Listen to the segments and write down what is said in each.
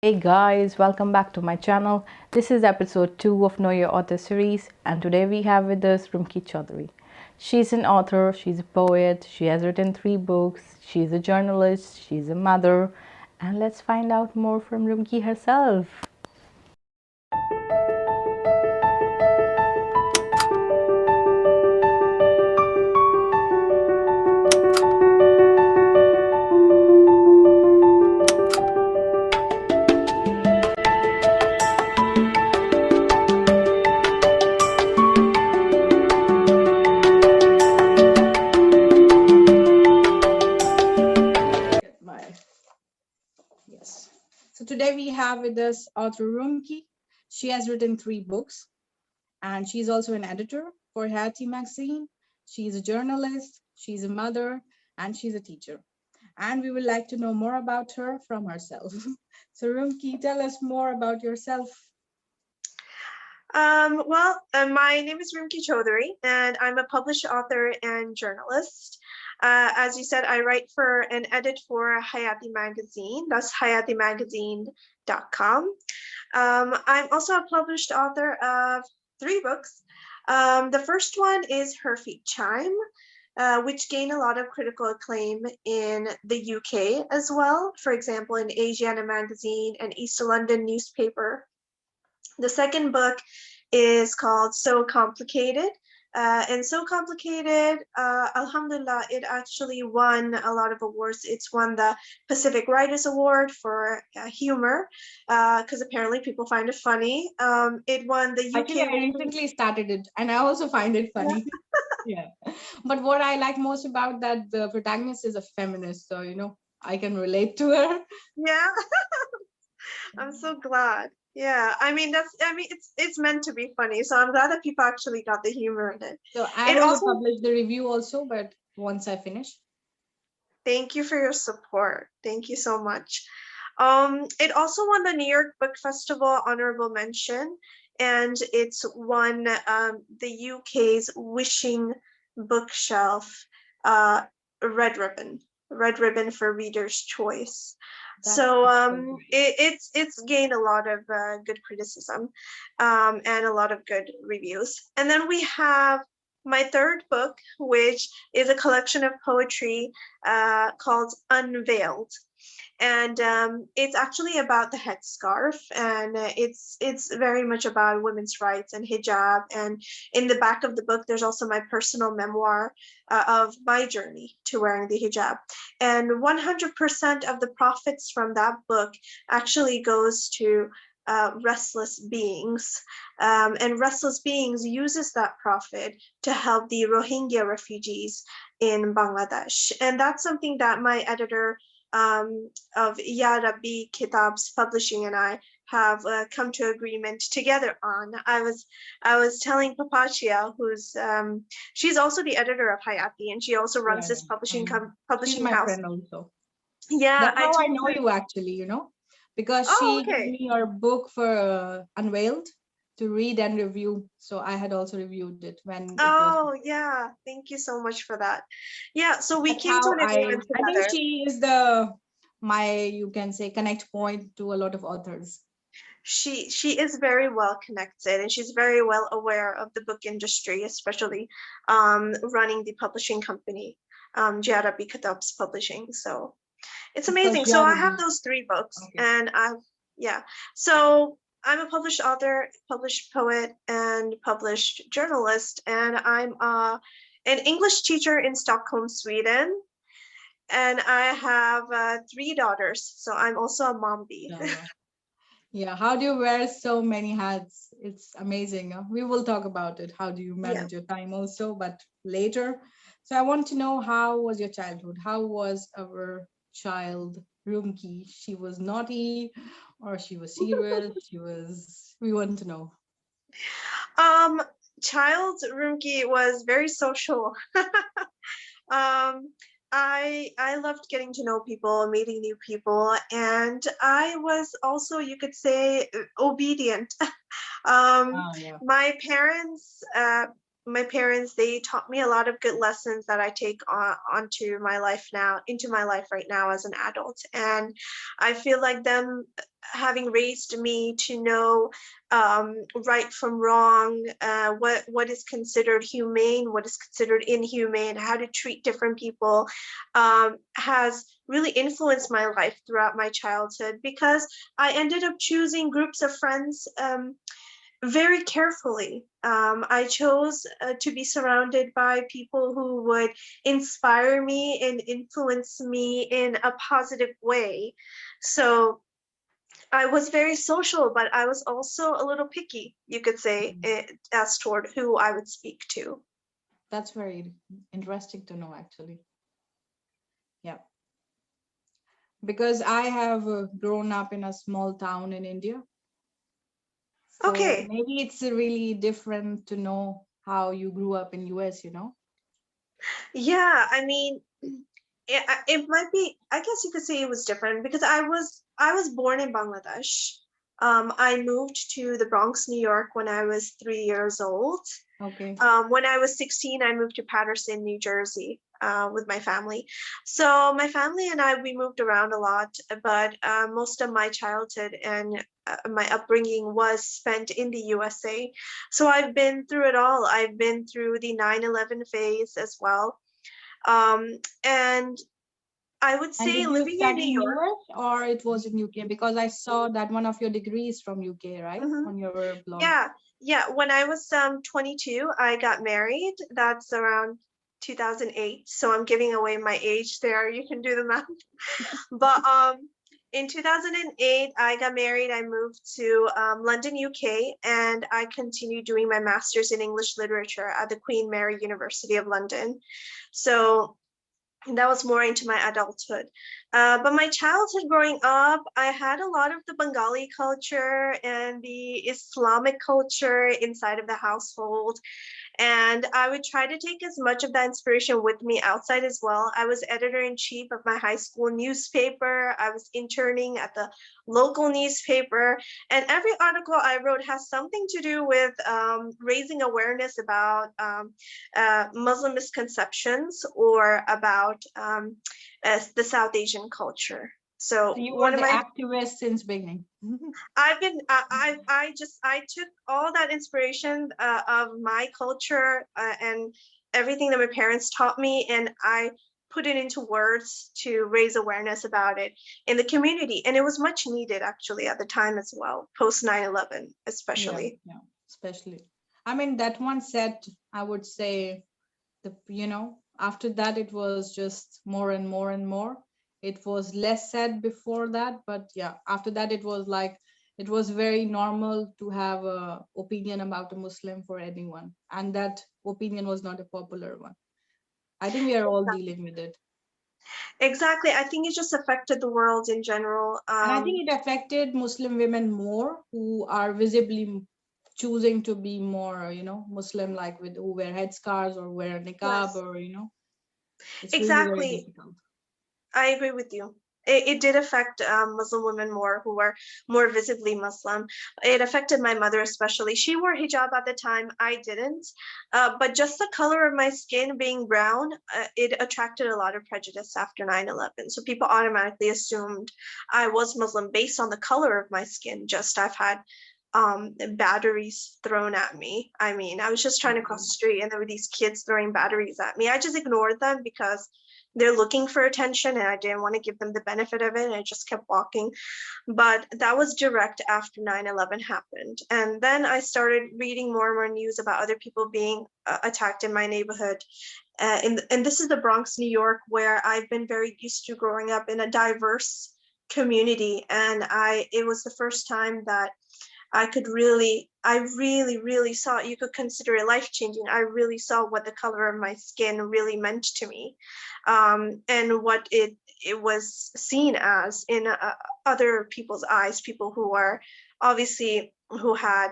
Hey guys, welcome back to my channel. This is episode 2 of Know Your Author series, and today we have with us Rumki Chowdhury. She's an author, she's a poet, she has written 3 books, she's a journalist, she's a mother, and let's find out more from Rumki herself. Yes. So today we have with us author Rumki. She has written 3 books and she's also an editor for Hayati Magazine. She's a journalist, she's a mother, and she's a teacher. And we would like to know more about her from herself. So Rumki, tell us more about yourself. My name is Rumki Chowdhury, and I'm a published author and journalist. As you said, I write for and edit for Hayati Magazine. That's hayatimagazine.com. I'm also a published author of 3 books. The first one is Her Feet Chime, which gained a lot of critical acclaim in the UK as well. For example, in Asiana Magazine and East London newspaper. The second book is called So Complicated. And So Complicated, Alhamdulillah, it actually won a lot of awards. It's won the Pacific Writers Award for humor, because apparently people find it funny. It won the UK. Actually, I recently started it, and I also find it funny. Yeah. But what I like most about that, the protagonist is a feminist, so I can relate to her. Yeah. I'm so glad. Yeah, it's meant to be funny, so I'm glad that people actually got the humor in it. So I will publish the review also, but once I finish. Thank you for your support. Thank you so much. It also won the New York Book Festival honorable mention, and it's won the UK's Wishing Bookshelf red ribbon for Reader's Choice. So it's gained a lot of good criticism and a lot of good reviews. And then we have my third book, which is a collection of poetry called Unveiled. And it's actually about the headscarf, and it's very much about women's rights and hijab. And in the back of the book, there's also my personal memoir of my journey to wearing the hijab. And 100% of the profits from that book actually goes to Restless Beings. And Restless Beings uses that profit to help the Rohingya refugees in Bangladesh. And that's something that my editor of Djarabi Kitabs Publishing and I have come to agreement together on. I was telling Papachia, who's she's also the editor of Hayati, and she also runs this publishing she's my house. Friend also. Yeah, that's how I know you actually, because she gave me your book for Unveiled to read and review. So I had also reviewed it when yeah, thank you so much for that. Yeah, so we came to an agreement together. I think she is you can say, connect point to a lot of authors. She is very well connected, and she's very well aware of the book industry, especially running the publishing company, Djarabi Kitabs Publishing. So it's amazing. So I have those 3 books, and so I'm a published author, published poet, and published journalist, and I'm an English teacher in Stockholm, Sweden, and I have 3 daughters. So I'm also a mom bee. Yeah, how do you wear so many hats? It's amazing. We will talk about it. How do you manage your time also, but later. So I want to know, how was your childhood? How was our child Rumki? She was naughty or she was serious? We want to know. Child Rumki was very social. I loved getting to know people, meeting new people, and I was also, you could say, obedient. My parents my parents, they taught me a lot of good lessons that I take onto my life now, into my life right now as an adult. And I feel like them having raised me to know right from wrong, what is considered humane, what is considered inhumane, how to treat different people, has really influenced my life throughout my childhood, because I ended up choosing groups of friends very carefully. I chose to be surrounded by people who would inspire me and influence me in a positive way. So I was very social, but I was also a little picky, you could say, as toward who I would speak to. That's very interesting to know, actually. Yeah. Because I have grown up in a small town in India. So Okay. maybe it's really different to know how you grew up in US, you know? Yeah, I mean, it might be, I guess you could say it was different, because I was born in Bangladesh. I moved to the Bronx, New York when I was 3 years old. Okay. When I was 16, I moved to Paterson, New Jersey, with my family. So my family and I, we moved around a lot, but most of my childhood and my upbringing was spent in the USA. So I've been through it all. I've been through the 9/11 phase as well. And I would And say did you living in study New in York. US or it was in UK? Because I saw that one of your degrees from UK, right? Mhm. On your blog. Yeah, yeah. When I was 22, I got married. That's around 2008. So I'm giving away my age there. You can do the math. But in 2008, I got married. I moved to London, UK, and I continued doing my master's in English literature at the Queen Mary University of London. So that was more into my adulthood. But my childhood growing up, I had a lot of the Bengali culture and the Islamic culture inside of the household. And I would try to take as much of that inspiration with me outside as well. I was editor-in-chief of my high school newspaper. I was interning at the local newspaper. And every article I wrote has something to do with raising awareness about Muslim misconceptions or about the South Asian culture. So So you were one of the my activist since beginning. I've been I took all that inspiration of my culture and everything that my parents taught me, and I put it into words to raise awareness about it in the community, and it was much needed actually at the time as well, post 9/11 Yeah, especially. yeah, especially. I mean, that one set, I would say, after that it was just more and more and more. It was less said before that, but yeah, after that it was like it was very normal to have a opinion about a Muslim for anyone, and that opinion was not a popular one. I think we are all dealing with it. Exactly, I think it just affected the world in general. And I think it affected Muslim women more who are visibly choosing to be more, Muslim, like with who wear headscarves or wear niqab, Yes, or it's really very exactly. difficult. I agree with you. It did affect Muslim women more who were more visibly Muslim. It affected my mother especially. She wore hijab at the time. I didn't. But just the color of my skin being brown, it attracted a lot of prejudice after 9/11. So people automatically assumed I was Muslim based on the color of my skin. Just I've had batteries thrown at me. I mean, I was just trying to cross Okay. the street and there were these kids throwing batteries at me. I just ignored them because they're looking for attention and I didn't want to give them the benefit of it, and I just kept walking. But that was direct after 9/11 happened. And then I started reading more and more news about other people being attacked in my neighborhood. And this is the Bronx, New York, where I've been very used to growing up in a diverse community. And it was the first time that I really saw, you could consider it life changing. I really saw what the color of my skin really meant to me, and what it was seen as in other people's eyes, people who are obviously who had,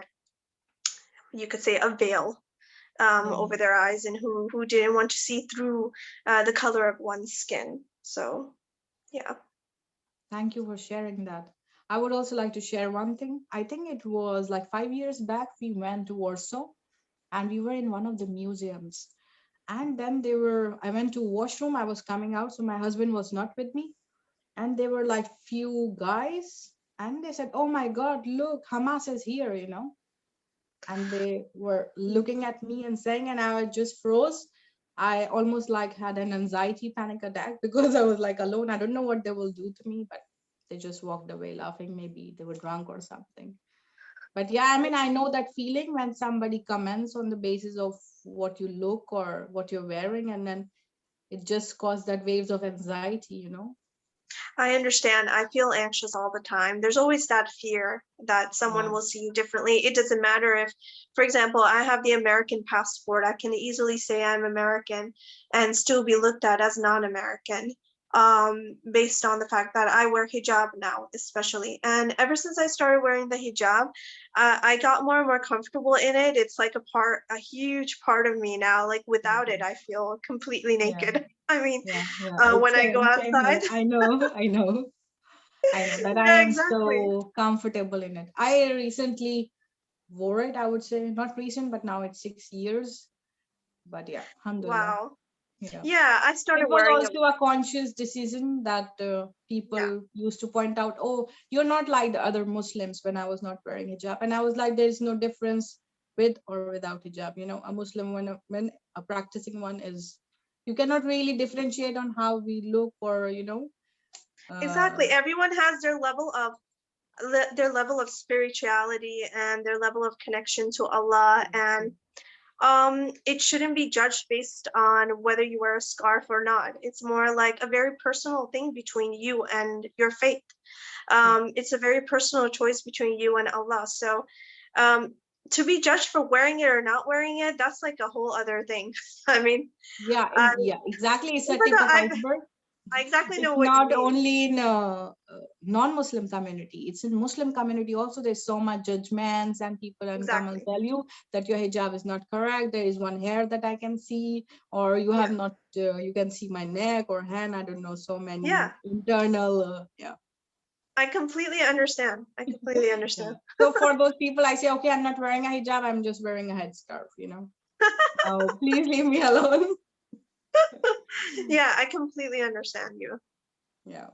you could say, a veil Yeah. over their eyes, and who didn't want to see through the color of one's skin. So yeah. Thank you for sharing that. I would also like to share one thing. I think it was like 5 years back we went to Warsaw, and we were in one of the museums. And then I went to washroom. I was coming out, so my husband was not with me. And there were like few guys, and they said, "Oh my God, look, Hamas is here," And they were looking at me and saying, and I just froze. I almost like had an anxiety panic attack because I was like alone. I don't know what they will do to me, but they just walked away laughing. Maybe they were drunk or something. But yeah, I mean, I know that feeling when somebody comments on the basis of what you look or what you're wearing, and then it just caused that waves of anxiety. I understand. I feel anxious all the time. There's always that fear that someone Yeah, will see you differently. It doesn't matter if, for example, I have the American passport. I can easily say I'm American and still be looked at as non-American, based on the fact that I wear hijab now, especially. And ever since I started wearing the hijab, I got more and more comfortable in it. It's like a huge part of me now. Like without it, yeah, I feel completely yeah, naked. I mean, yeah, yeah. when It's I go same here. outside. I know, I know. I know that I Yeah, am exactly. so comfortable in it. I recently wore it, I would say, not recent, but now it's 6 years. But yeah, alhamdulillah. Wow. Yeah. Yeah, I It started was wearing it. also a conscious decision that Yeah, people used to point out, oh, you're not like the other Muslims when I was not wearing hijab. And I was like, there's no difference with or without hijab. A Muslim, when a practicing one is, you cannot really differentiate on how we look or. Uh, exactly. Everyone has their level of spirituality and their level of connection to Allah, and it shouldn't be judged based on whether you wear a scarf or not. It's more like a very personal thing between you and your faith. It's a very personal choice between you and Allah. So, um, to be judged for wearing it or not wearing it, that's like a whole other thing. I mean, yeah, I yeah, exactly. It's a even tip though of iceberg. I exactly It's know what you not mean. only in non-Muslim community, it's in Muslim community also. There's so much judgments, and people and come and Exactly. tell you that your hijab is not correct. There is one hair that I can see, or you have Yeah. not, you can see my neck or hand. I don't know, so Yeah. many internal, yeah. I completely understand. I completely Yeah. understand. So for those people, I say, okay, I'm not wearing a hijab, I'm just wearing a headscarf. Oh, please leave me alone. Yeah, I completely understand you. Yeah.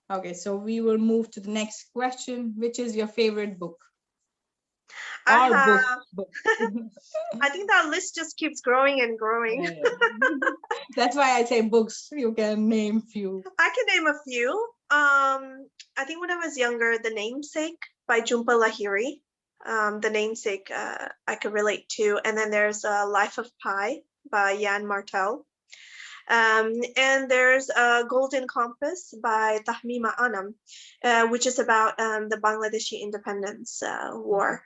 Okay, so we will move to the next question. Which is your favorite book I or book? have, Book. I think that list just keeps growing and growing. Yeah. That's why I say books. You can name few. I can name a few. I think when I was younger, The Namesake by Jhumpa Lahiri. The Namesake, I could relate to. And then there's Life of Pi by Jan Martel. And there's Golden Compass by Tahmima Anam, which is about the Bangladeshi independence Okay. war.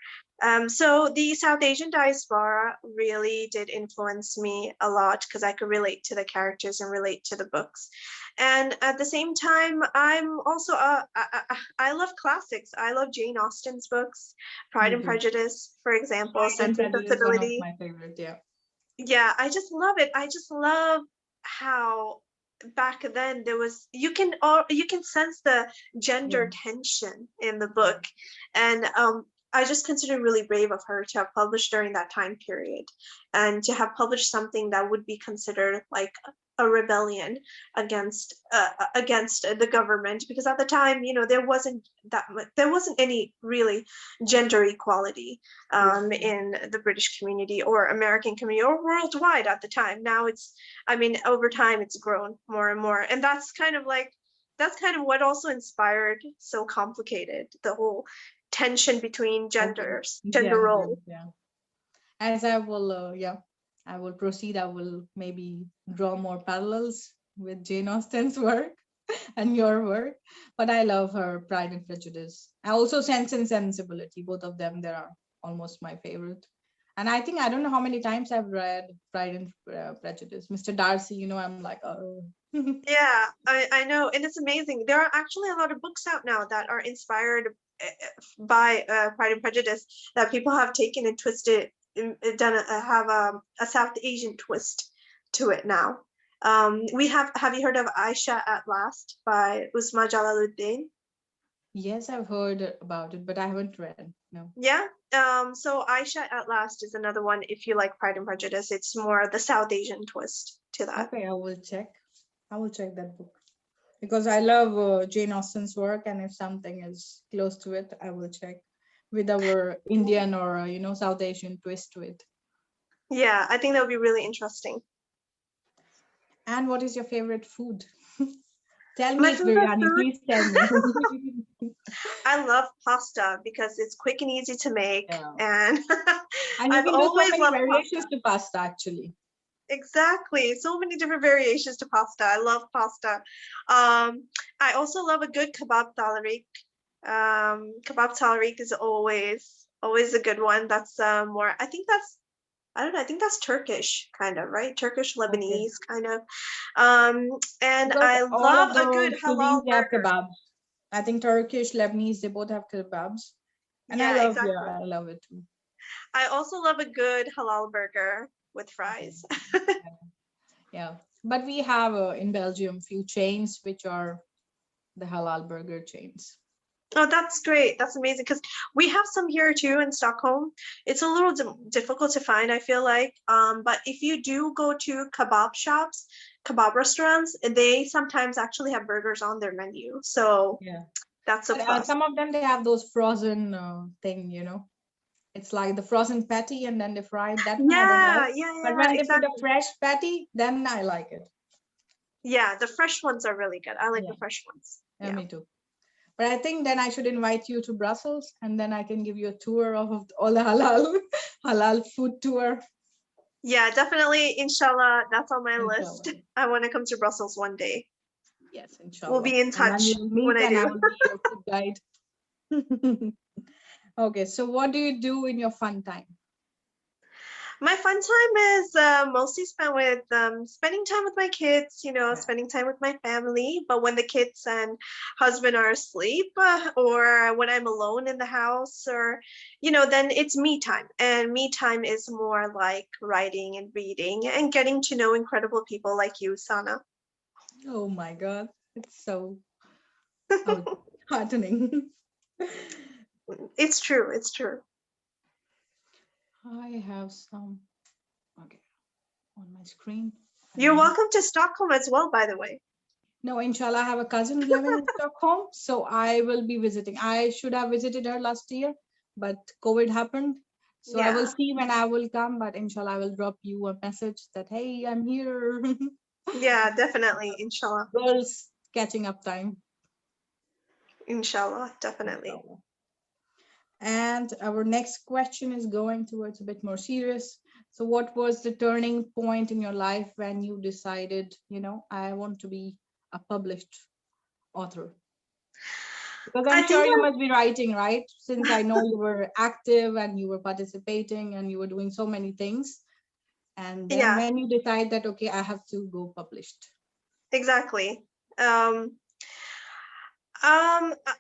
So the South Asian diaspora really did influence me a lot because I could relate to the characters and relate to the books. And at the same time, I'm also I love classics. I love Jane Austen's books, Pride Me and too. Prejudice, for example, Pride and Sense and Prejudice, one of Sensibility. my favorite. Yeah. Yeah, I just love it. I just love how back then there was you can sense the Yeah. gender tension in the Yeah. book, and I just consider it really brave of her to have published during that time period and to have published something that would be considered like a rebellion against the government, because at the time, there wasn't any really gender equality True. Yeah. in the British community or American community or worldwide at the time. Now I mean, over time it's grown more and more. And that's kind of what also inspired So Complicated, the whole tension between Okay. gender Yeah. Yeah. roles. Yeah. As I will, yeah, I will proceed. I will maybe draw more parallels with Jane Austen's work and your work. But I love her Pride and Prejudice. I also Sense and Sensibility. Both of them, they are almost my favorite. And I think I don't know how many times I've read Pride and Prejudice. Mr. Darcy, I'm like, oh. Yeah, I know. And it's amazing. There are actually a lot of books out now that are inspired by Pride and Prejudice that people have taken and twisted, have a South Asian twist to it now. Have you heard of Aisha at Last by Usma Jalaluddin? Yes, I've heard about it, but I haven't read. No. Yeah. So Aisha at Last is another one if you like Pride and Prejudice. It's more the South Asian twist to that. Okay, I will check. I will check that book because I love Jane Austen's work, and if something is close to it, I will check with our Indian or South Asian twist to it. Yeah, I think that would be really interesting. And what is your favorite food? Tell me My it's favorite biryani. food, Please tell me. I love pasta because it's quick and easy to make, Yeah. and And you I've can do so always many loved variations pasta. to pasta, actually. Exactly. So many different variations to pasta. I love pasta. I also love a good kebab talarik. Kebab talarik is always a good one. That's more, I think that's, I don't know, I think that's Turkish kind of, right? Turkish Okay. Lebanese kind of. And Because I all love of a good the cuisines halal they have burger. kebabs. I think Turkish, Lebanese, they both have kebabs. And Yeah, yeah, exactly. I love it too. I also love a good halal burger with Okay. fries. Yeah. But we have in Belgium few chains which are the halal burger chains. Oh, that's great. That's amazing because we have some here too in Stockholm. It's a little difficult to find, I feel like. But if you do go to kebab shops, kebab restaurants, they sometimes actually have burgers on their menu. So Yeah. that's a But plus. some of them they have those frozen thing. It's like the frozen patty and then they fry it. That one I don't Yeah, like. yeah, But yeah, when they put a exactly. fresh patty, then I like it. Yeah, the fresh ones are really good. I like Yeah. the fresh ones. Yeah, Yeah. me too. But I think then I should invite you to Brussels and then I can give you a tour of all the halal halal food tour. Yeah, definitely. Inshallah, that's on my Inshallah. list. I want to come to Brussels one day. Yes, We'll inshallah. be in And then touch we'll when meet I and I do. will be your food guide. Okay, so what do you do in your fun time? My fun time is mostly spent with spending time with my kids, Yeah. spending time with my family. But when the kids and husband are asleep, or when I'm alone in the house, or, then it's me time. And me time is more like writing and reading and getting to know incredible people like you, Sana. Oh my God, it's so oh, heartening. It's true. It's true. I have some, okay, on my screen. I You're don't know. welcome to Stockholm as well, by the way. No, inshallah, I have a cousin living in Stockholm, so I will be visiting. I should have visited her last year, but COVID happened. So I will Yeah. see when I will come, but inshallah, I will drop you a message that, hey, I'm here. Yeah, definitely. Inshallah. Girls catching up time. Inshallah. Definitely. Inshallah. And our next question is going towards a bit more serious. So, what was the turning point in your life when you decided, I want to be a published author? Because I'm I sure think you must be writing, right? Since I know you were active and you were participating and you were doing so many things. And then yeah, when you decide that, okay, I have to go published. exactly. Um,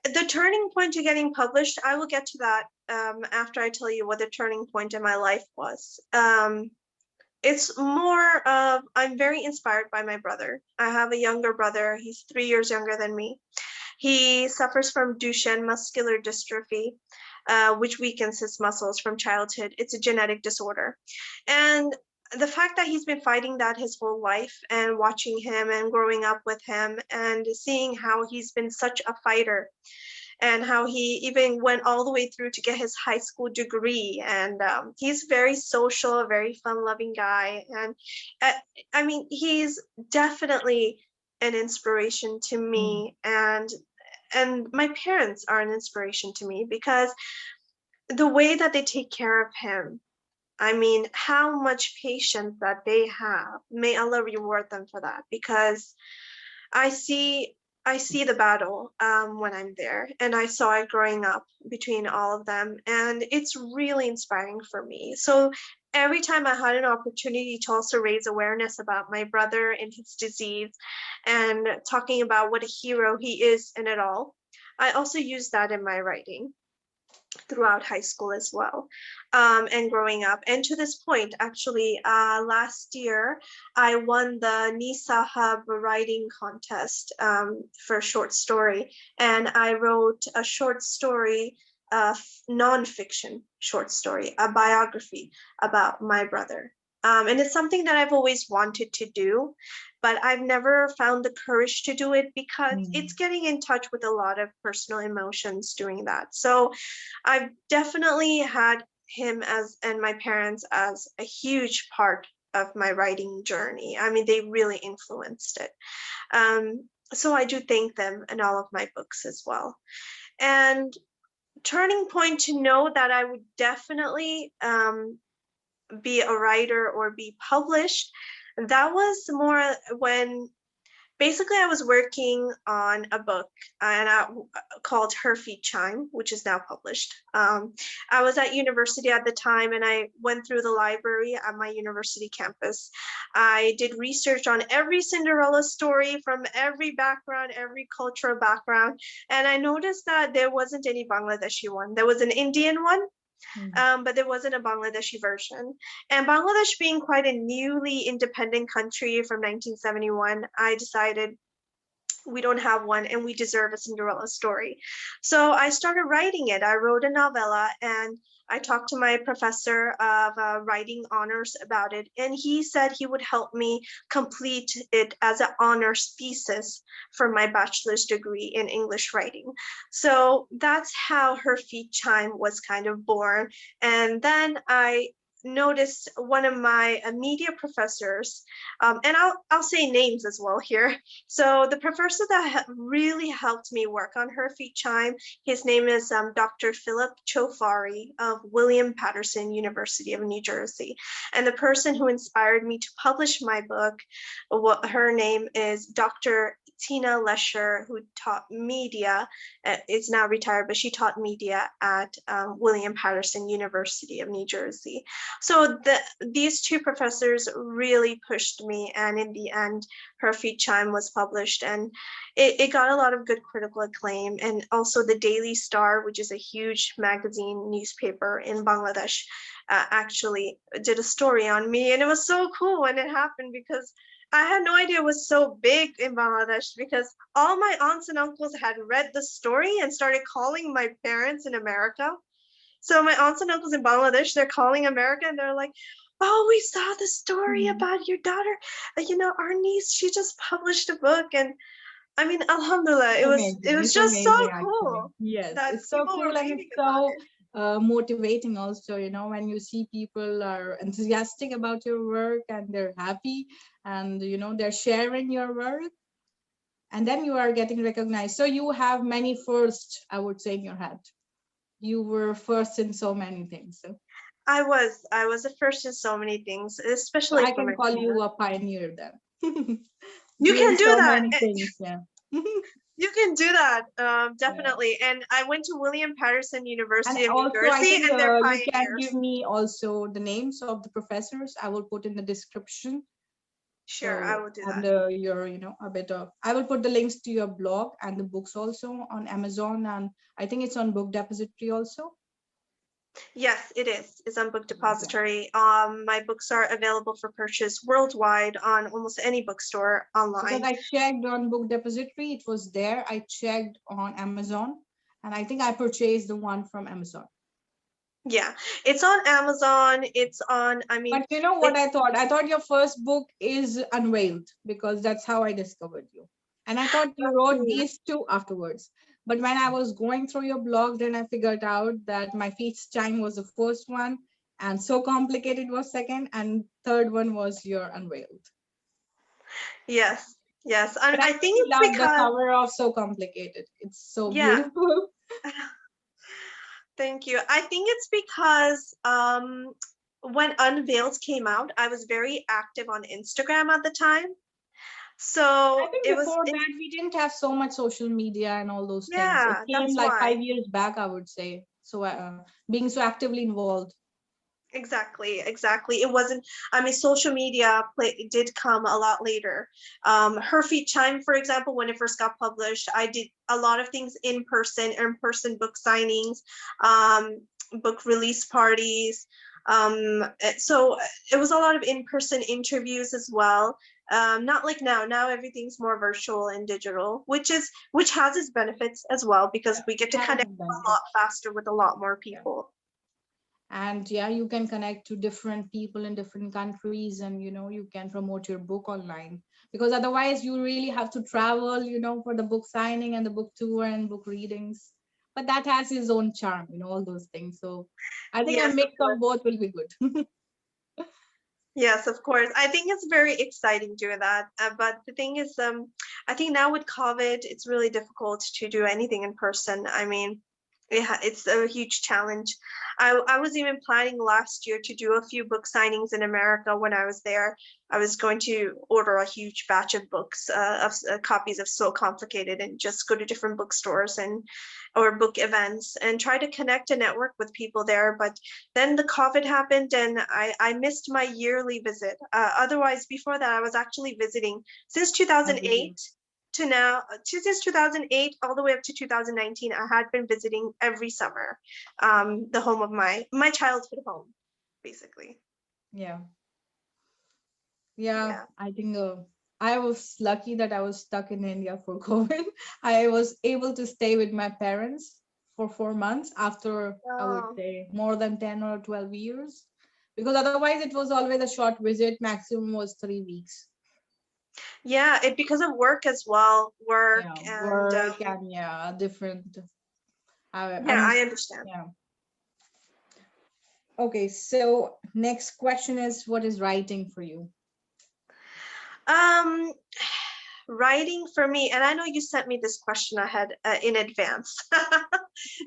the turning point to getting published, I will get to that after I tell you what the turning point in my life was. It's more of I'm very inspired by my brother. I have a younger brother. He's 3 years younger than me. He suffers from Duchenne muscular dystrophy, which weakens his muscles from childhood. It's a genetic disorder. And the fact that he's been fighting that his whole life and watching him and growing up with him and seeing how he's been such a fighter and how he even went all the way through to get his high school degree. And he's very social, a very fun loving guy. And uh, I mean, he's definitely an inspiration to Mm. me. And my parents are an inspiration to me because the way that they take care of him, I mean, how much patience that they have. May Allah reward them for that because I see I see the battle when I'm there, and I saw it growing up between all of them, and it's really inspiring for me. So every time I had an opportunity to also raise awareness about my brother and his disease, and talking about what a hero he is in it all, I also use that in my writing. throughout high school as well, and growing up. And to this point, actually, last year, I won the NISA Hub writing contest for a short story. And I wrote a short story, nonfiction short story, a biography about my brother. And it's something that I've always wanted to do, but I've never found the courage to do it because it's getting in touch with a lot of personal emotions doing that. So I've definitely had him and my parents as a huge part of my writing journey. I mean, they really influenced it. So I do thank them in all of my books as well. And turning point to know that I would definitely be a writer or be published, that was more when basically I was working on a book called Feet Chime, which is now published. I was at university at the time, and I went through the library at my university campus. I did research on every Cinderella story from every background, every cultural background, and I noticed that there wasn't any Bangladeshi one. There was an Indian one, but there wasn't a Bangladeshi version. And Bangladesh being quite a newly independent country from 1971, I decided we don't have one and we deserve a Cinderella story. So I started writing it. I wrote a novella, and I talked to my professor of writing honors about it, and he said he would help me complete it as an honors thesis for my bachelor's degree in English writing. So that's how Feet Chime was kind of born. And then I noticed one of my media professors, and I'll say names as well here. So the professor that really helped me work on Feet Chime, his name is Dr. Philip Chowdhury of William Patterson University of New Jersey. And the person who inspired me to publish my book, her name is Dr. Tina Lesher, who taught media, is now retired, but she taught media at William Patterson University of New Jersey. So these two professors really pushed me, and in the end, Feet Chime was published, and it got a lot of good critical acclaim. And also the Daily Star, which is a huge magazine newspaper in Bangladesh, actually did a story on me, and it was so cool when it happened because I had no idea it was so big in Bangladesh, because all my aunts and uncles had read the story and started calling my parents in America. So my aunts and uncles in Bangladesh, they're calling America, and they're like, oh, we saw the story about your daughter. Our niece, she just published a book. And I mean, alhamdulillah, it was just so cool. Yes, it's so cool, and it's so motivating also, when you see people are enthusiastic about your work and they're happy, and they're sharing your work, and then you are getting recognized. So you have many firsts, I would say, in your head. You were first in so many things. So I was a first in so many things, especially I can call you a pioneer then. You can do that. Many things, yeah. You can do that, definitely. Yeah. And I went to William Patterson University of New Jersey, I think, and they're pioneers. You can give me also the names of the professors. I will put in the description. Sure, I will do that. And I will put the links to your blog and the books also on Amazon, and I think it's on Book Depository also. Yes, it is. It's on Book Depository. My books are available for purchase worldwide on almost any bookstore online. Because I checked on Book Depository, it was there. I checked on Amazon, and I think I purchased the one from Amazon. Yeah, it's on Amazon. It's on, but you know what I thought? I thought your first book is Unveiled, because that's how I discovered you. And I thought you wrote these two afterwards. But when I was going through your blog, then I figured out that my Feet Chime was the first one, and So Complicated was second, and third one was your Unveiled. Yes, yes. I think it's because the cover of So Complicated. It's so beautiful. Thank you. I think it's because when Unveiled came out, I was very active on Instagram at the time. So I think before that we didn't have so much social media and all those things. It came like 5 years back, I would say. So being so actively involved. Exactly. It wasn't, I mean, social media did come a lot later. Her Feet Chime, for example, when it first got published, I did a lot of things in person book signings, um, book release parties. So it was a lot of in-person interviews as well. Not like now. Now everything's more virtual and digital, which has its benefits as well because Yeah, we get it to has connect its a lot benefits. faster with a lot more Yeah. people. And yeah, you can connect to different people in different countries, and you can promote your book online, because otherwise you really have to travel, for the book signing and the book tour and book readings. But that has its own charm, all those things. So I think a Yes, of mix course. of both will be good. Yes, of course. I think it's very exciting doing that. But the thing is, I think now with COVID, it's really difficult to do anything in person. I mean, it's a huge challenge. I was even planning last year to do a few book signings in America when I was there. I was going to order a huge batch of books, of copies of So Complicated, and just go to different bookstores and or book events and try to connect a network with people there. But then the COVID happened and I missed my yearly visit. Otherwise, before that, I was actually visiting since I believe. 2008 to now, since 2008 all the way up to 2019. I had been visiting every summer, the home of my childhood home, basically. Yeah. Yeah, Yeah. I think I was lucky that I was stuck in India for COVID. I was able to stay with my parents for 4 months after, I would Oh, say, more than 10 or 12 years. Because otherwise, it was always a short visit, maximum was 3 weeks. yeah, it because of work as well, work Yeah, and work and yeah, different. yeah, And I understand. yeah. Okay, so next question is, what is writing for you? Um, writing for me, and I know you sent me this question ahead in advance,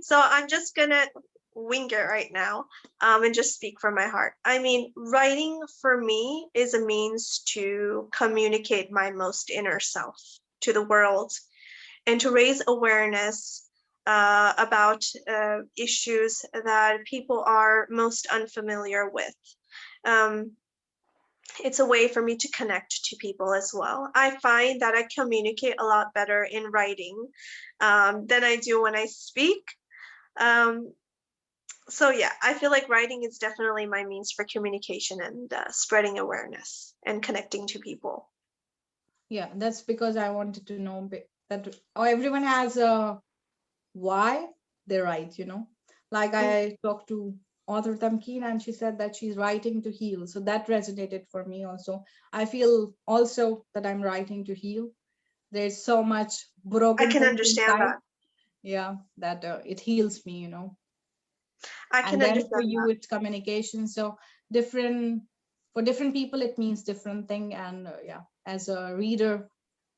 so I'm just gonna wing it right now, and just speak from my heart. I mean, writing for me is a means to communicate my most inner self to the world and to raise awareness about issues that people are most unfamiliar with. Um, it's a way for me to connect to people as well. I find that I communicate a lot better in writing than I do when I speak. Um, so yeah, I feel like writing is definitely my means for communication and spreading awareness and connecting to people. Yeah, that's because I wanted to know that everyone has a why they write, Like Mm. I talked to author Tamkeen and she said that she's writing to heal. So that resonated for me also. I feel also that I'm writing to heal. There's so much I broken can things understand inside. that. Yeah, that it heals me, I And can then for understand you, that. it's communication. So different, for different people, it means different thing. And yeah, as a reader,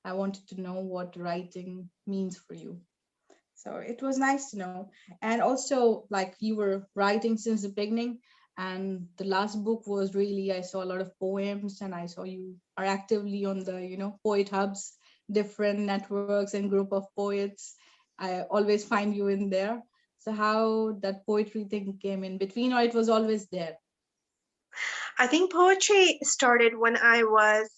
I wanted to know what writing means for you. So it was nice to know. And also, like you were writing since the beginning, and the last book was really, I saw a lot of poems, and I saw you are actively on the, poet hubs, different networks and group of poets. I always find you in there. So how that poetry thing came in between, or it was always there? I think poetry started when I was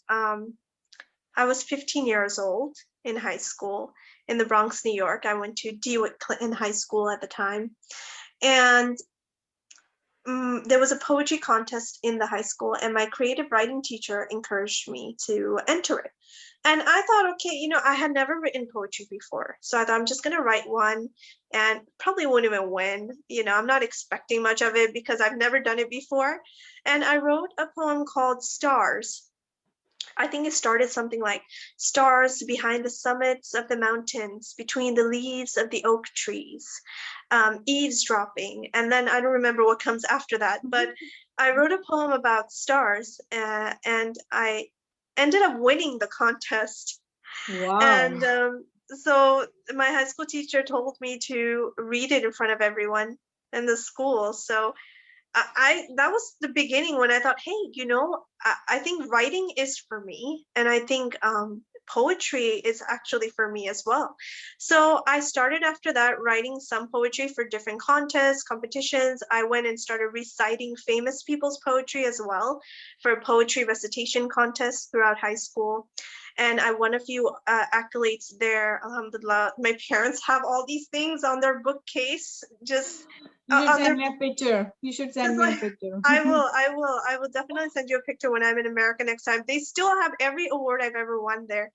15 years old in high school in the Bronx, New York. I went to DeWitt Clinton High School at the time. And there was a poetry contest in the high school, and my creative writing teacher encouraged me to enter it. And I thought, okay, I had never written poetry before. So I thought I'm just going to write one and probably won't even win. I'm not expecting much of it because I've never done it before. And I wrote a poem called Stars. I think it started something like stars behind the summits of the mountains, between the leaves of the oak trees, eavesdropping. And then I don't remember what comes after that, but I wrote a poem about stars and I ended up winning the contest. Wow. And so my high school teacher told me to read it in front of everyone in the school. So that was the beginning when I thought, hey, I think writing is for me, and I think poetry is actually for me as well. So I started after that writing some poetry for different contests, competitions. I went and started reciting famous people's poetry as well for poetry recitation contests throughout high school. And I won a few accolades there. Alhamdulillah. My parents have all these things on their bookcase, just You should on send their, me a picture. You should send just me a like, picture. I will definitely send you a picture when I'm in America next time. They still have every award I've ever won there.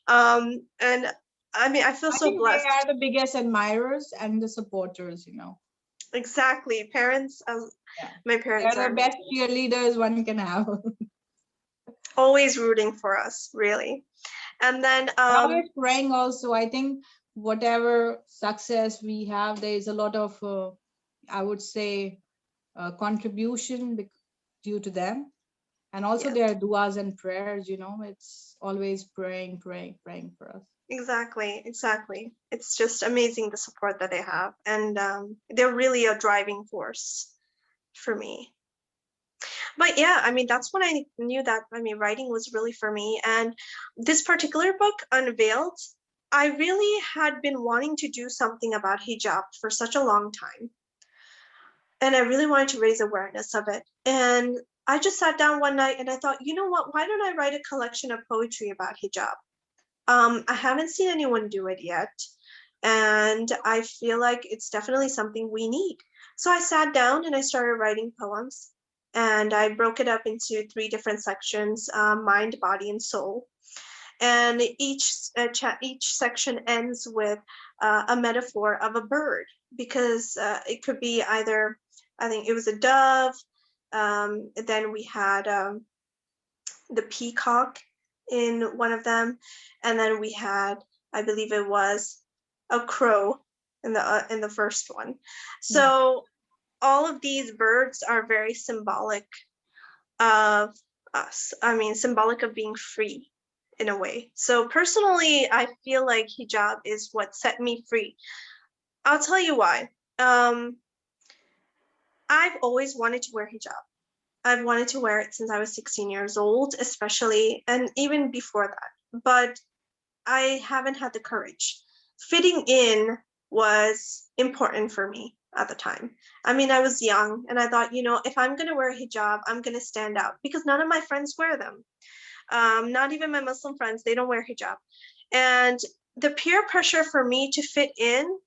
And I mean, I feel I so think they blessed. are the biggest admirers and the supporters, you know. Exactly. Parents, Yeah. my They parents are are the best amazing. cheerleaders one can have. Always rooting for us, really. And then, Always praying also. I think whatever success we have, there is a lot of, I would say, contribution due to them. And also yeah, their duas and prayers, you know, it's always praying, praying, praying for us. exactly, exactly. It's just amazing the support that they have. And they're really a driving force for me. But yeah, I mean, that's when I knew that, I mean, writing was really for me. And this particular book, Unveiled, I really had been wanting to do something about hijab for such a long time. And I really wanted to raise awareness of it. And I just sat down one night and I thought, you know what, why don't I write a collection of poetry about hijab? I haven't seen anyone do it yet. And I feel like it's definitely something we need. So I sat down and I started writing poems. And I broke it up into 3 different sections, mind, body, and soul. And each section ends with a metaphor of a bird, because it could be either, I think it was a dove, then we had the peacock in one of them, and then we had, I believe it was a crow in the first one. Yeah. So all of these birds are very symbolic of us. I mean, symbolic of being free in a way. So personally, I feel like hijab is what set me free. I'll tell you why. I've always wanted to wear hijab. I've wanted to wear it since I was 16 years old, especially, and even before that. But I haven't had the courage. Fitting in was important for me at the time. I mean, I was young and I thought, you know, if I'm going to wear a hijab, I'm going to stand out, because none of my friends wear them. Not even my Muslim friends, they don't wear hijab. And the peer pressure for me to fit in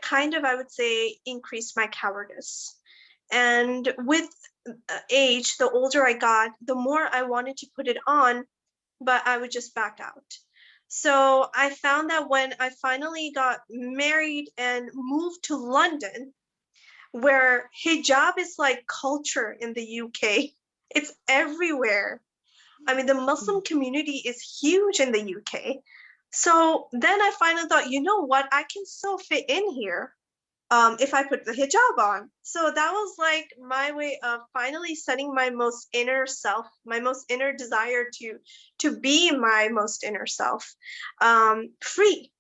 kind of, I would say, increased my cowardice. And with age, the older I got, the more I wanted to put it on, but I would just back out. So I found that when I finally got married and moved to London, where hijab is like culture in the UK, it's everywhere. I mean, the Muslim community is huge in the UK. So then I finally thought, you know what, I can still fit in here if I put the hijab on. So that was like my way of finally setting my most inner self, my most inner desire to be my most inner self, free.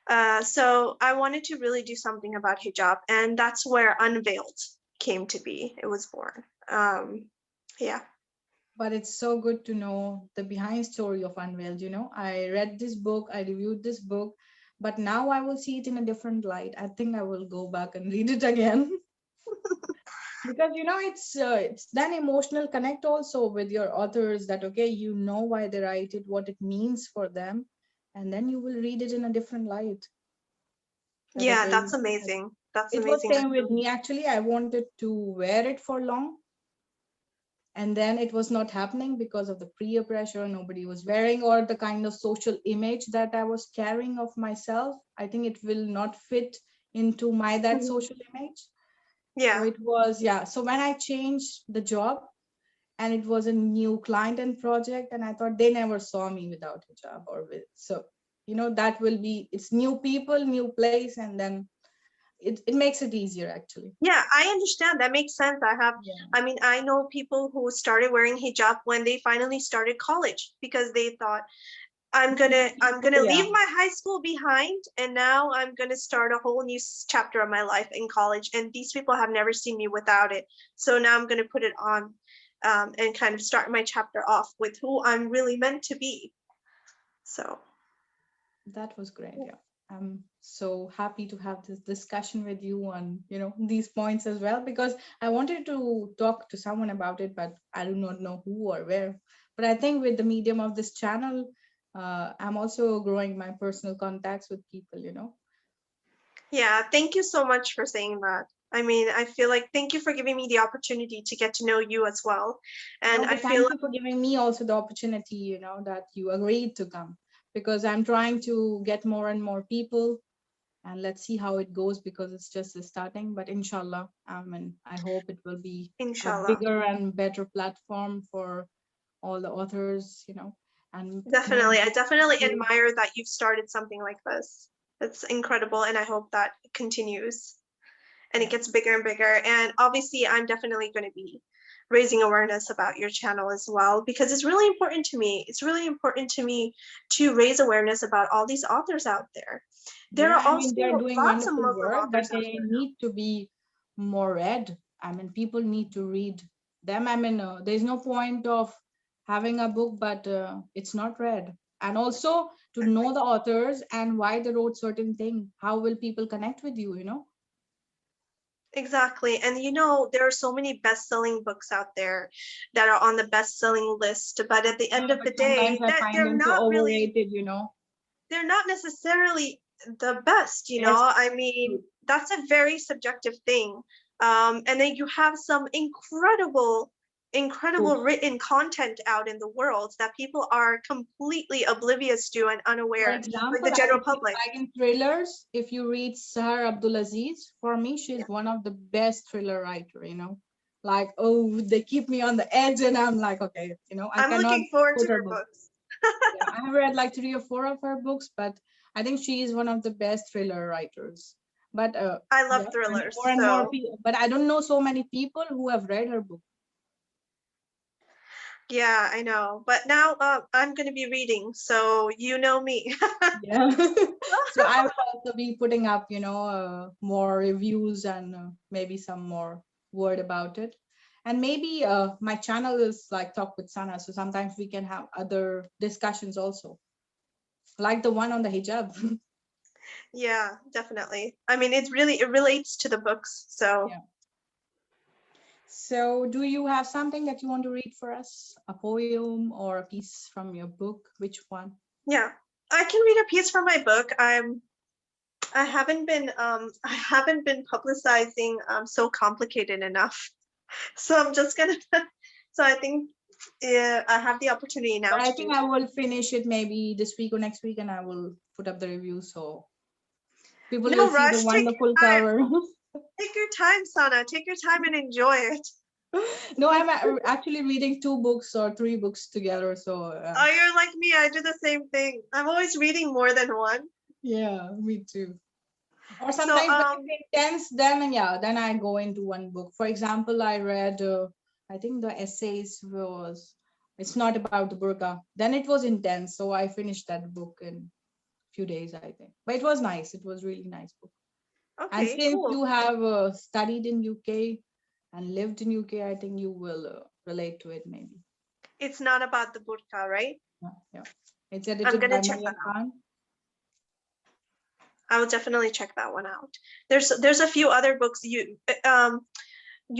So I wanted to really do something about hijab, and that's where Unveiled came to be. It was born. Yeah. But it's so good to know the behind story of Unveiled. You know, I read this book, I reviewed this book, but now I will see it in a different light. I think I will go back and read it again. Because you know it's then emotional connect also with your authors, that okay, you know why they write it, what it means for them, and then you will read it in a different light, that Yeah, okay, that's amazing. That's it was amazing. same with me actually. I wanted to wear it for long, and then it was not happening because of the peer pressure. Nobody was wearing, or the kind of social image that I was carrying of myself, I think it will not fit into my that Mhm. social image. So Yeah. it was, yeah, so when I changed the job, and it was a new client and project, and I thought they never saw me without hijab or with, so you know that will be, it's new people, new place, and then it makes it easier actually. Yeah, I understand. That makes sense. Yeah. I mean, I know people who started wearing hijab when they finally started college, because they thought, I'm gonna Yeah, leave my high school behind, and now I'm gonna start a whole new chapter of my life in college. And these people have never seen me without it. So now I'm gonna put it on, and kind of start my chapter off with who I'm really meant to be. So that was great. Yeah. I'm so happy to have this discussion with you on, these points as well, because I wanted to talk to someone about it, but I do not know who or where. But I think with the medium of this channel, I'm also growing my personal contacts with people. yeah, thank you so much for saying that. I mean, I feel like thank you for giving me the opportunity to get to know you as well. And And also I feel thank like, you for giving me also the opportunity, that you agreed to come, because I'm trying to get more and more people, and let's see how it goes, because it's just starting. But inshallah, I hope it will be a inshallah. bigger and better platform for all the authors, and more Definitely. I definitely people. admire that you've started something like this. It's incredible, and I hope that continues and it Yeah. gets bigger and bigger. And obviously, I'm definitely going to be raising awareness about your channel as well, because it's really important to me. It's really important to me to raise awareness about all these authors out there. There Yeah, are also they're doing lots of wonderful Muslim work, but authors out they there. need to be more read. People need to read them. There's no point of having a book, but it's not read. And also to know the authors and why they wrote certain thing. How will people connect with you? Exactly. And there are so many best-selling books out there that are on the best-selling list, but at the Yeah, end of but the sometimes day, I that find them so overrated. they're not necessarily the best, Yes. I mean, that's a very subjective thing. And then you have some incredible True. written content out in the world that people are completely oblivious to and For unaware, like example, the I general would say public. like in thrillers, if you read Sahar Abdulaziz, for me, Yeah. she's one of the best thriller writer. Like, oh, they keep me on the edge, and I'm like, okay, I I'm cannot looking forward to put her her book. books. Yeah, I have read like 3 or 4 of her books, but I think she is one of the best thriller writers. But I love yeah, more thrillers, and more so people, but I don't know so many people who have read her book. yeah, I know. But now I'm going to be reading, so you know me. Yeah. So I will also be putting up, more reviews and maybe some more word about it. And maybe my channel is like Talk with Sana. So sometimes we can have other discussions also, like the one on the hijab. Yeah, definitely. I mean, it relates to the books, so Yeah. So do you have something that you want to read for us? A poem or a piece from your book? Which one? yeah. I can read a piece from my book. I haven't been publicizing so complicated enough. So I'm just gonna so I think I have the opportunity now But I to do think I that. will finish it maybe this week or next week, and I will put up the review so people will No see the rush, take wonderful your time. cover. Take your time, Sana. Take your time and enjoy it. No, I'm actually reading 2 books or 3 books together. So Oh, you're like me. I do the same thing. I'm always reading more than one. yeah, me too. Or So sometimes when it's intense, then I go into one book. For example, I read, I think the essays was, it's not about the burqa. Then it was intense, so I finished that book in few days, I think. But it was nice. It was really nice book. And okay, since cool. you have studied in UK and lived in UK, I think you will relate to it maybe. It's not about the burqa, right? Yeah, yeah. It's I'm edited gonna by check Maya that out. Khan. I will definitely check that one out. There's a few other books you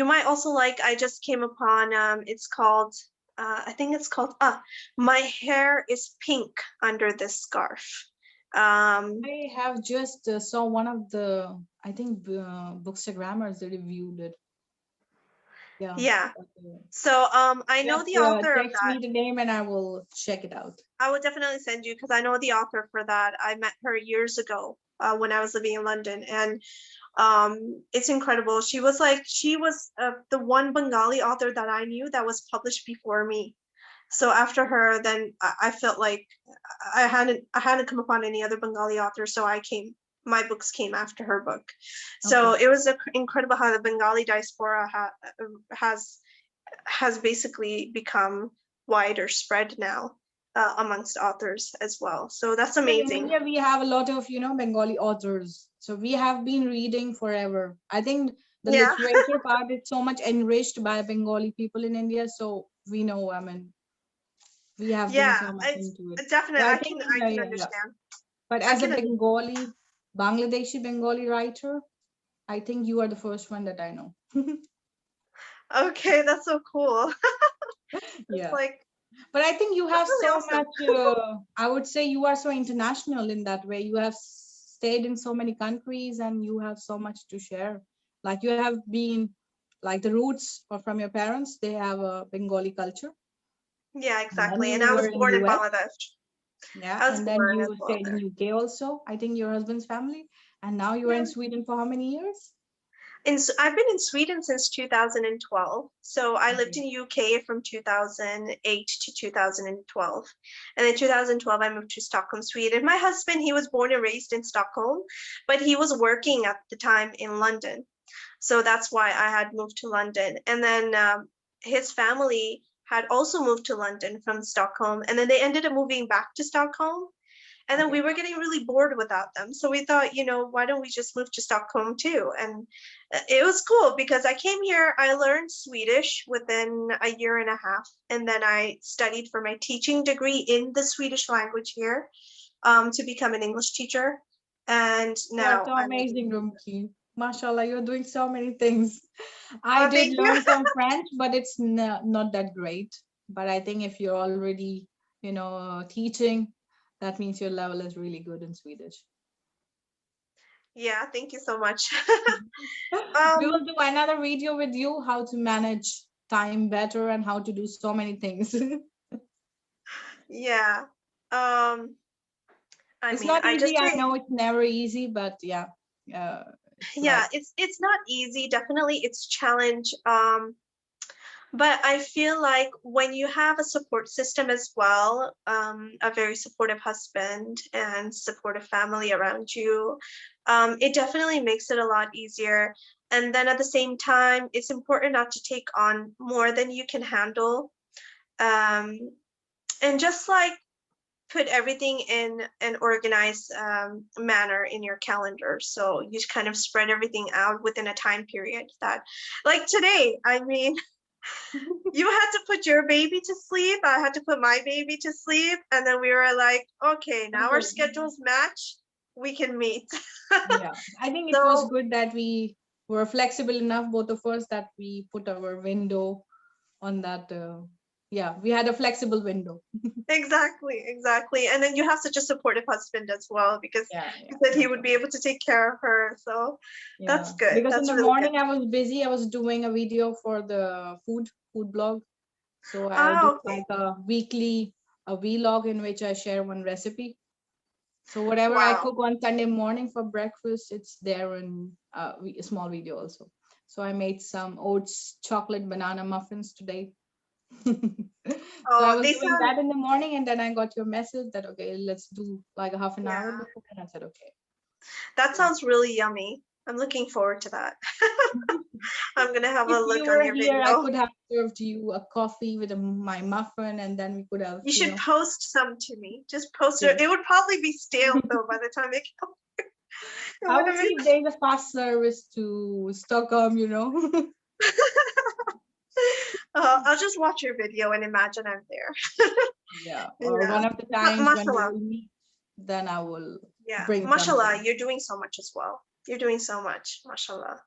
might also like. I just came upon it's called I think it's called My Hair is Pink Under This Scarf. Um I have just saw one of the, I think, Bookstagrammers that reviewed it. Yeah. yeah. Okay. So I know Just the author of text that. me the name and I will check it out. I would definitely send you because I know the author for that. I met her years ago when I was living in London, and it's incredible. She was the one Bengali author that I knew that was published before me. So after her, then I felt like I hadn't come upon any other Bengali author, so my books came after her book. So Okay. it was incredible how the Bengali diaspora has has basically become wider spread now amongst authors as well. So that's Even in amazing. India, we have a lot of, Bengali authors. So we have been reading forever. I think the Yeah, literature part is so much enriched by Bengali people in India. So we know, We have been Yeah, so much into it. definitely. So I I think, can yeah. understand. But I as a can Bengali, Bangladeshi Bengali writer, I think you are the first one that I know. Okay, that's so cool. It's Yeah. like But I think you that's have really so awesome. much, I would say you are so international in that way. You have stayed in so many countries and you have so much to share. Like you have been, like the roots are from your parents, they have a Bengali culture. Yeah, And then exactly. you And I were was in born in US. Bangladesh. Yeah. I was And then born as you well stayed in there. UK also. I think your husband's family. And now you are Yeah. in Sweden for how many years? I've been in Sweden since 2012. So I lived Okay. in UK from 2008 to 2012. And in 2012, I moved to Stockholm, Sweden. My husband, he was born and raised in Stockholm, but he was working at the time in London. So that's why I had moved to London. And then his family had also moved to London from Stockholm. And then they ended up moving back to Stockholm. And then we Okay. were getting really bored without them. So we thought, why don't we just move to Stockholm too? And it was cool because I came here, I learned Swedish within a year and a half. And then I studied for my teaching degree in the Swedish language here to become an English teacher. And You are now so I'm living amazing, here. Rumki. Mashallah, you're doing so many things. I Oh, did thank you. learn some French, but it's not that great. But I think if you're already, teaching, that means your level is really good in Swedish. Yeah, thank you so much. We will um, do another video with you how to manage time better and how to do so many things. yeah. Um, I It's mean, not I just easy. I say, know it's never easy, but yeah, it's yeah, like it's not easy. Definitely, it's challenge. But I feel like when you have a support system as well, a very supportive husband and supportive family around you, it definitely makes it a lot easier. And then at the same time, it's important not to take on more than you can handle. Um, and just like put everything in an organized manner in your calendar. So you just kind of spread everything out within a time period that, like today, I mean, you had to put your baby to sleep. I had to put my baby to sleep. And then we were like, okay, now our okay. schedules match. We can meet. Yeah, I think it was So, good that we were flexible enough, both of us, that we put our window on that. Yeah, we had a flexible window. exactly, exactly. And then you have such a supportive husband as well because Yeah, he yeah, said he would be mashallah. able to take care of her. So Yeah, that's good. because in That's the really good. morning I was busy. I was doing a video for the food blog. So I do Ah, okay. like a vlog in which I share one recipe. So whatever I Wow. cook on Sunday morning for breakfast, it's there in a small video also. So I made some oats chocolate banana muffins today. So I Oh, was they doing sound, that in the morning, and then I got your message that okay, let's do like a half an hour yeah, before, and I said okay. that Yeah. sounds really yummy. I'm looking forward to that. I'm gonna have a If look you on were your here, I video. could have served you a coffee with my muffin, and then we could have, You should post some to me. Just post it. yeah. It would probably be stale though by the time it comes. It I will wouldn't see if there is a fast service to Stockholm. I'll just watch your video and imagine I'm there. Yeah. Or Yeah. one of the times when we Mashallah. will meet, then I will Yeah. bring Mashallah, something. you're doing so much as well. You're doing so much. Mashallah.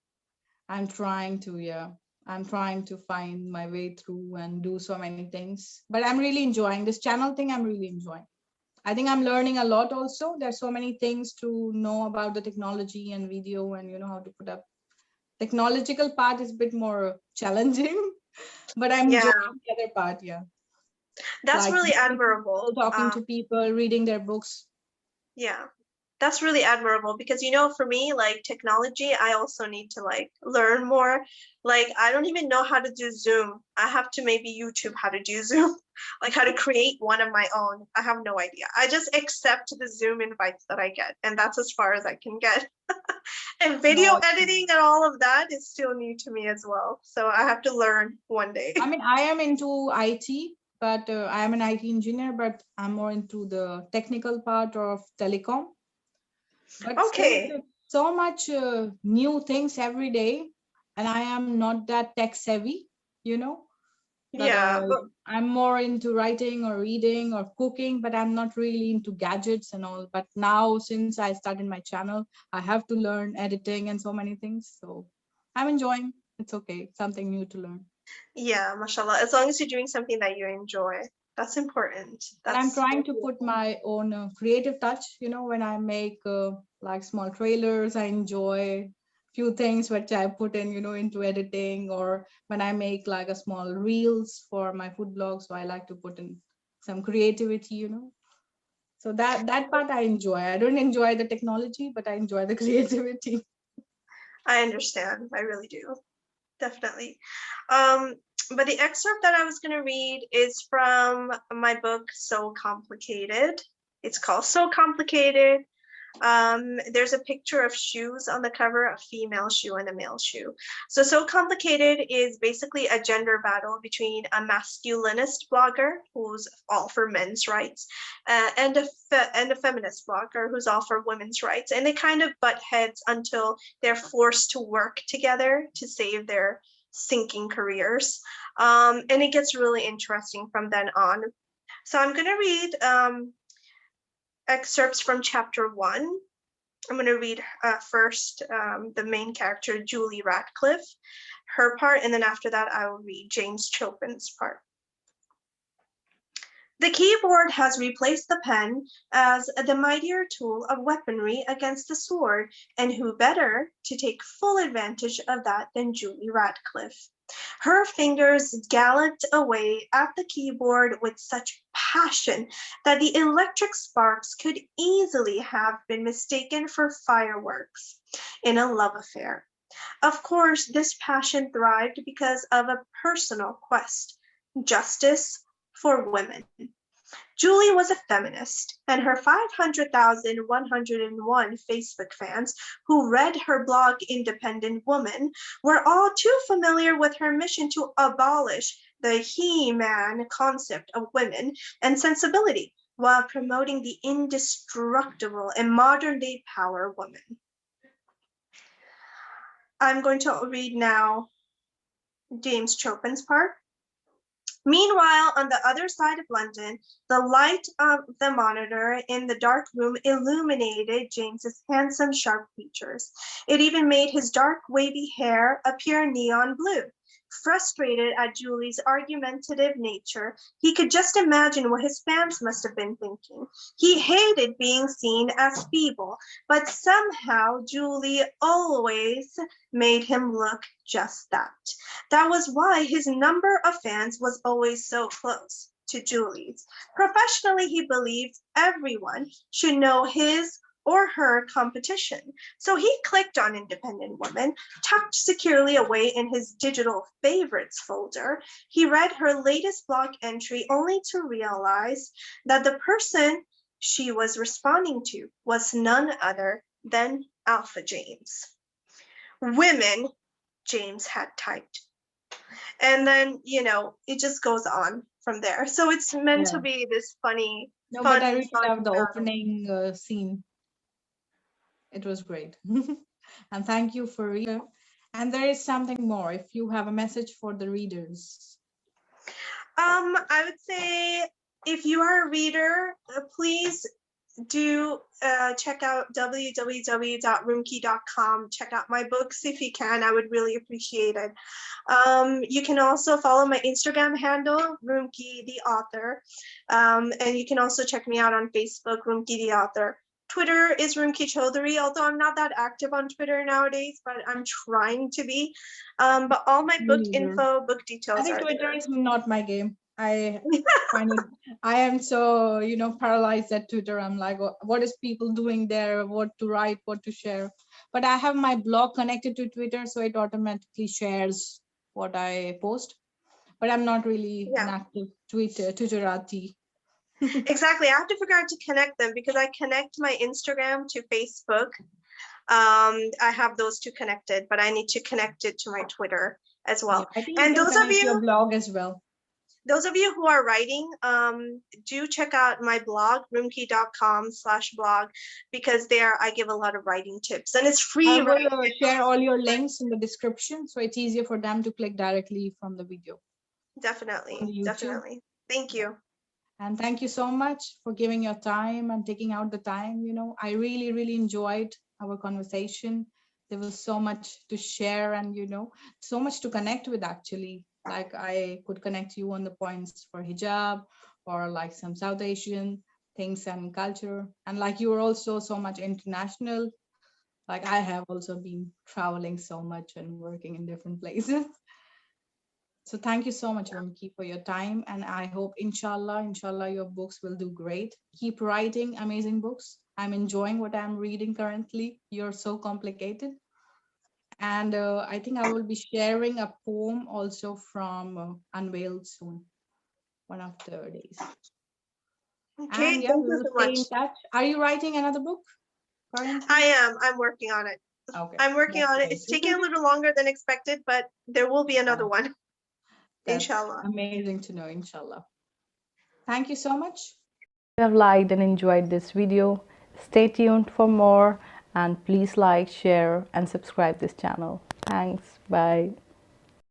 I'm trying to, yeah. I'm trying to find my way through and do so many things. But I'm really enjoying this channel thing. I'm really enjoying. I think I'm learning a lot also. There's so many things to know about the technology and video and how to put up. Technological part is a bit more challenging, but I'm Yeah. enjoying the other part, yeah. That's Like really meeting admirable. people, talking to people, reading their books. Yeah. That's really admirable because for me, like technology, I also need to like learn more. Like I don't even know how to do Zoom. I have to maybe YouTube how to do Zoom, like how to create one of my own. I have no idea. I just accept the Zoom invites that I get, and that's as far as I can get. And No, video it's fine. editing and all of that is still new to me as well. So I have to learn one day. I mean, I am into IT, but I am an IT engineer, but I'm more into the technical part of telecom. But still, Okay. there's so much new things every day, and I am not that tech savvy, you know. But Yeah, but I'm more into writing or reading or cooking, but I'm not really into gadgets and all. But now, since I started my channel, I have to learn editing and so many things. So I'm enjoying. It's okay. Something new to learn. yeah, mashallah. As long as you're doing something that you enjoy, that's important. And I'm That's trying so to put beautiful. my own creative touch. When I make like small trailers, I enjoy few things which I put in, into editing, or when I make like a small reels for my food blog. So I like to put in some creativity. So that part I enjoy. I don't enjoy the technology, but I enjoy the creativity. I understand. I really do. Definitely. Um, but the excerpt that I was going to read is from my book, So Complicated. It's called So Complicated. There's a picture of shoes on the cover, a female shoe and a male shoe. So Complicated is basically a gender battle between a masculinist blogger who's all for men's rights and a feminist blogger who's all for women's rights. And they kind of butt heads until they're forced to work together to save their sinking careers. And it gets really interesting from then on. So I'm going to read excerpts from chapter 1. I'm going to read first the main character, Julie Radcliffe, her part, and then after that, I will read James Chopin's part. The keyboard has replaced the pen as the mightier tool of weaponry against the sword, and who better to take full advantage of that than Julie Radcliffe? Her fingers galloped away at the keyboard with such passion that the electric sparks could easily have been mistaken for fireworks in a love affair. Of course, this passion thrived because of a personal quest, justice for women. Julie was a feminist, and her 500,101 Facebook fans who read her blog Independent Woman were all too familiar with her mission to abolish the he-man concept of women and sensibility while promoting the indestructible and modern-day power woman. I'm going to read now James Chopin's part. Meanwhile, on the other side of London, the light of the monitor in the dark room illuminated James's handsome, sharp features. It even made his dark, wavy hair appear neon blue. Frustrated at Julie's argumentative nature, he could just imagine what his fans must have been thinking. He hated being seen as feeble, but somehow Julie always made him look just that. That was why his number of fans was always so close to Julie's. Professionally, he believed everyone should know his or her competition. So he clicked on Independent Woman, tucked securely away in his digital favorites folder. He read her latest blog entry only to realize that the person she was responding to was none other than Alpha James. Women, James had typed. And then, it just goes on from there. So it's meant to Yeah. be this funny, No, but I fun, really fun love the battle. opening scene. It was great. And thank you for reading. And there is something more. If you have a message for the readers. I would say if you are a reader, please do check out www.rumki.com. Check out my books if you can. I would really appreciate it. You can also follow my Instagram handle, Rumki the author. And you can also check me out on Facebook, Rumki the author. Twitter is Rumki Chowdhury, although I'm not that active on Twitter nowadays, but I'm trying to be. But all my Me book neither. info, book I details think are Twitter there. is not my game. I find it, I am so, paralyzed at Twitter. I'm like, what is people doing there? What to write, what to share? But I have my blog connected to Twitter, so it automatically shares what I post. But I'm not really an Yeah. active Twitterati. Exactly. I have to figure out to connect them because I connect my Instagram to Facebook. I have those two connected, but I need to connect it to my Twitter as Yeah, well. I think you And can connect your blog as well. those of you who are writing, do check out my blog, rumki.com/blog, because there I give a lot of writing tips and it's free I will writing. share all your links in the description, so it's easier for them to click directly from the video. Definitely, on YouTube. definitely. Thank you. And thank you so much for giving your time and taking out the time. I really, really enjoyed our conversation. There was so much to share and, so much to connect with actually. Like I could connect you on the points for hijab or like some South Asian things and culture. And like you were also so much international. Like I have also been traveling so much and working in different places. So thank you so much, Rumki, for your time. And I hope, inshallah, your books will do great. Keep writing amazing books. I'm enjoying what I'm reading currently. You're so complicated. And I think I will be sharing a poem also from Unveiled soon, one of the days. And Okay, yeah, thank we you will so stay much. in touch. Are you writing another book currently? I am. I'm working on it. Okay, I'm working that's on it. great. It's taking a little longer than expected, but there will be another Yeah, one, that's inshallah. amazing to know, inshallah. Thank you so much. If you have liked and enjoyed this video, stay tuned for more and please like, share and subscribe this channel. Thanks. Bye.